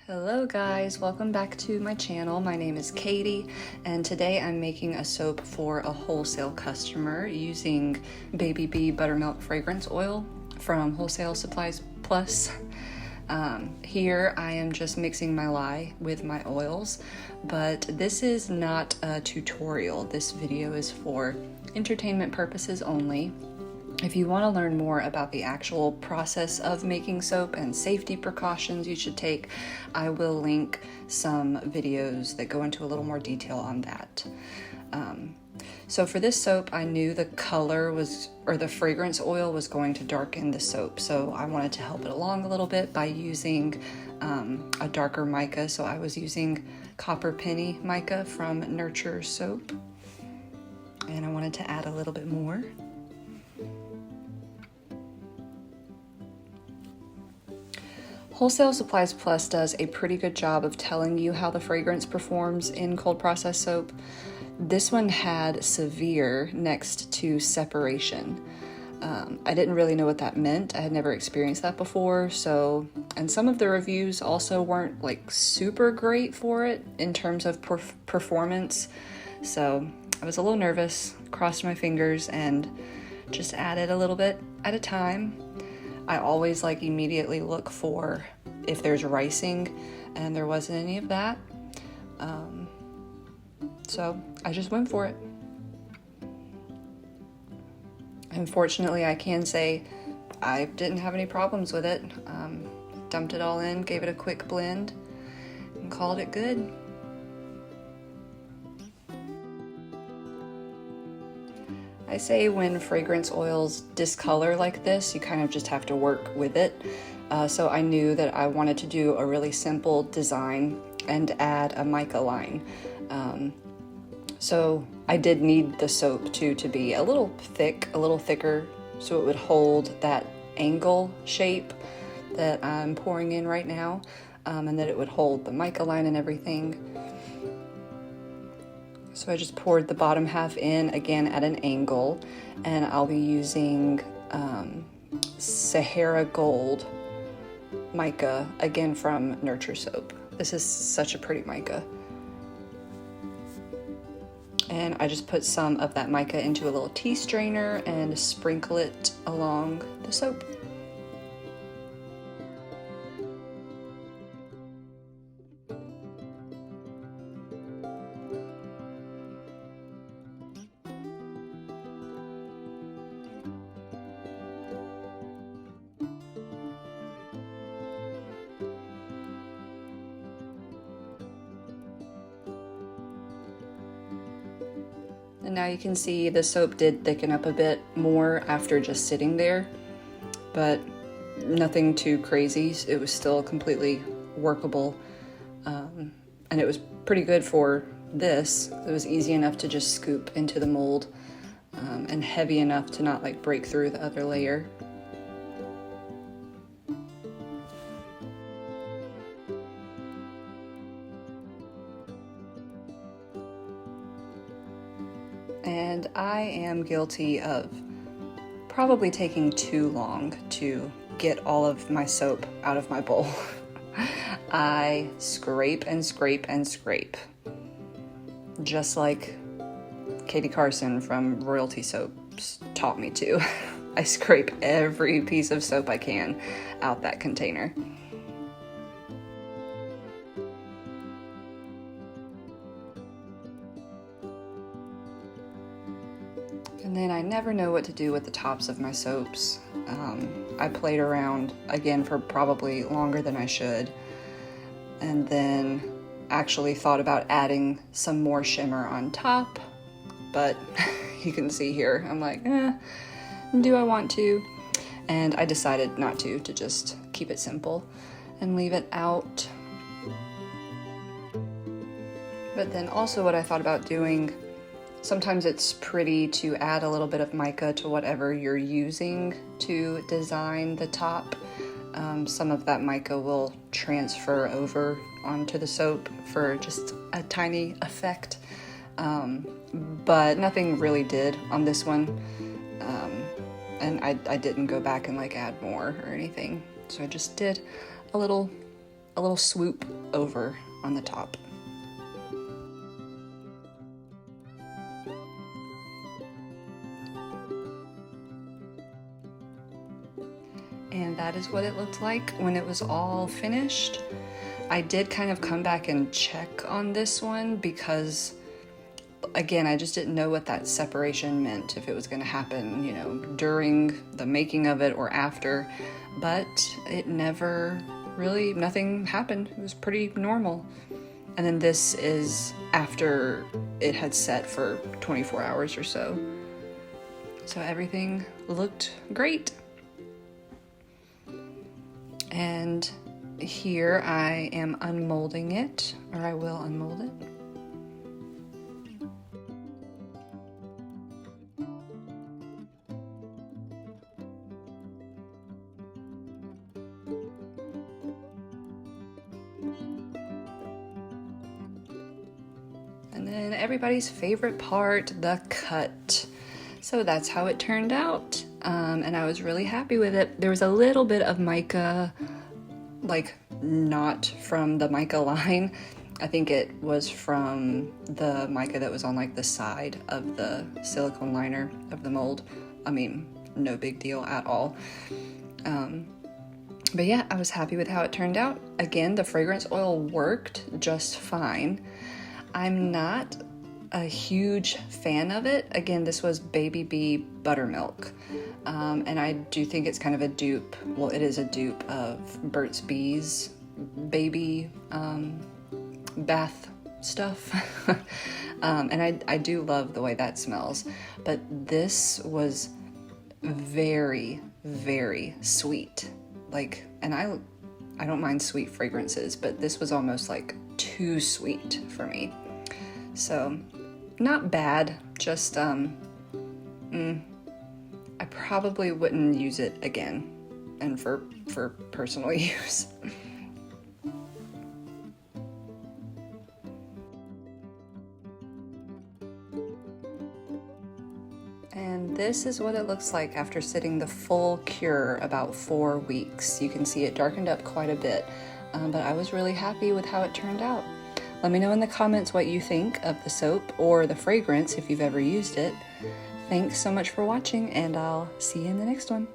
Hello guys, welcome back to my channel. My name is Katie and today I'm making a soap for a wholesale customer using Baby Bee Buttermilk fragrance oil from Wholesale Supplies Plus. Here I am just mixing my lye with my oils, but this is not a tutorial. This video is for entertainment purposes only. If you want to learn more about the actual process of making soap and safety precautions you should take, I will link some videos that go into a little more detail on that. So for this soap, I knew the color was, or the fragrance oil was going to darken the soap. So I wanted to help it along a little bit by using a darker mica. So I was using Copper Penny mica from Nurture Soap. And I wanted to add a little bit more. Wholesale Supplies Plus does a pretty good job of telling you how the fragrance performs in cold process soap. This one had severe next to separation. I didn't really know what that meant. I had never experienced that before, and some of the reviews also weren't like super great for it in terms of performance. So I was a little nervous, crossed my fingers, and just added a little bit at a time. I always immediately look for if there's ricing, and there wasn't any of that. So I just went for it. Unfortunately, I can say I didn't have any problems with it. Dumped it all in, gave it a quick blend, and called it good. I say when fragrance oils discolor like this, you kind of just have to work with it. So I knew that I wanted to do a really simple design and add a mica line. So I did need the soap to be a little thicker, so it would hold that angle shape that I'm pouring in right now, and that it would hold the mica line and everything. So I just poured the bottom half in again at an angle, and I'll be using Sahara Gold mica again from Nurture Soap. This is such a pretty mica. And I just put some of that mica into a little tea strainer and sprinkle it along the soap. And now you can see the soap did thicken up a bit more after just sitting there, but nothing too crazy. It was still completely workable, and it was pretty good for this. It was easy enough to just scoop into the mold, and heavy enough to not break through the other layer. And I am guilty of probably taking too long to get all of my soap out of my bowl. I scrape and scrape and scrape, just like Katie Carson from Royalty Soaps taught me to. I scrape every piece of soap I can out that container. And then I never know what to do with the tops of my soaps. I played around again for probably longer than I should, and then actually thought about adding some more shimmer on top, but you can see here, I'm like, do I want to? And I decided not to just keep it simple and leave it out. But then also what I thought about doing, sometimes it's pretty to add a little bit of mica to whatever you're using to design the top. Some of that mica will transfer over onto the soap for just a tiny effect, but nothing really did on this one, and I didn't go back and add more or anything. So I just did a little a little swoop over on the top. And that is what it looked like when it was all finished. I did kind of come back and check on this one because, again, I just didn't know what that separation meant, if it was going to happen, you know, during the making of it or after, but it never really, nothing happened. It was pretty normal. And then this is after it had set for 24 hours or so. So everything looked great. And here I am unmolding it, or I will unmold it. And then everybody's favorite part, the cut. So that's how it turned out. And I was really happy with it. There was a little bit of mica, like not from the mica line. I think it was from the mica that was on like the side of the silicone liner of the mold. I mean, no big deal at all. But yeah, I was happy with how it turned out. Again, the fragrance oil worked just fine. I'm not a huge fan of it. Again, this was Baby Bee Buttermilk. And I do think it's kind of a dupe. Well, it is a dupe of Burt's Bees baby bath stuff. And I do love the way that smells. But this was very, very sweet. Like, and I don't mind sweet fragrances, but this was almost like too sweet for me. So, not bad, just, I probably wouldn't use it again, and for personal use. And this is what it looks like after sitting the full cure, about 4 weeks. You can see it darkened up quite a bit, but I was really happy with how it turned out. Let me know in the comments what you think of the soap or the fragrance if you've ever used it. Thanks so much for watching, and I'll see you in the next one.